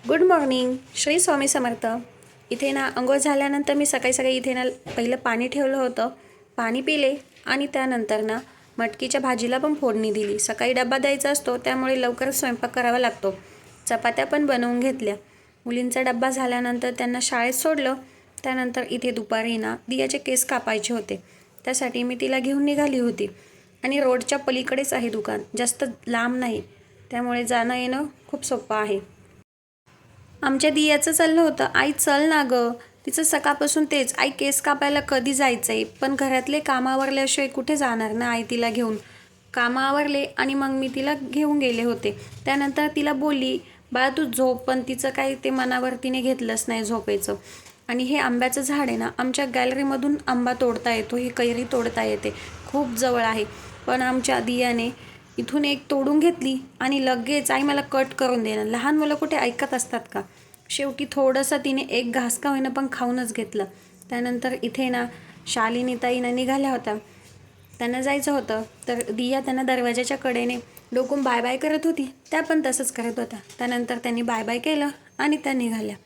Good morning. Shri Swami Samarth. इथे ना अंघोळ झाल्यानंतर मी सकाळी इथे ना पहिलं पाणी ठेवलं होतं. पाणी पिले आणि त्यानंतर ना मटकीच्या भाजीला पण फोडणी दिली. सकाळी डबा द्यायचा असतो त्यामुळे लवकर स्वयंपाक करावा लागतो. चपात्या पण बनवून घेतल्या. मुलींचा डब्बा झाल्यानंतर त्यांना शाळेत सोडलं. त्यानंतर इथे दुपारी ना दियाचे केस कापायचे होते. त्यासाठी मी तिला घेऊन निघाली होती. आणि रोडच्या पलीकडेच आहे दुकान, जास्त लांब नाही, त्यामुळे जाणं येणं खूप सोपं आहे. आमच्या दियाचं चाललं होतं, आई चल ना गं. तिचं सकाळपासून तेच, आई केस कापायला कधी जायचं आहे. पण घरातले कामं आवरल्याशिवाय कुठे जाणार ना आई तिला घेऊन. कामं आवरले आणि मग मी तिला घेऊन गेले होते. त्यानंतर तिला बोलली, बाळा तू झोप, पण तिचं काही ते मनावरतीने घेतलंच नाही झोपेचं. आणि हे आंब्याचं झाड आहे ना, आमच्या गॅलरीमधून आंबा तोडता येतो, ही कैरी तोडता येते, खूप जवळ आहे. पण आमच्या दियाने इथून एक तोडून घेतली आणि लगेच आई मला कट करून देणार. लहान मुलं कुठे ऐकत असतात का. शेवटी थोडंसं तिने एक घास का होईना पण खाऊनच घेतलं. त्यानंतर इथे ना शालिनी ताईंना निघाल्या होत्या, त्यांना जायचं होतं. तर दिया त्यांना दरवाजाच्या कडेने डोकून बाय बाय करत होती. त्या पण तसंच करत होत्या. त्यानंतर त्यांनी बाय बाय केलं आणि त्या निघाल्या.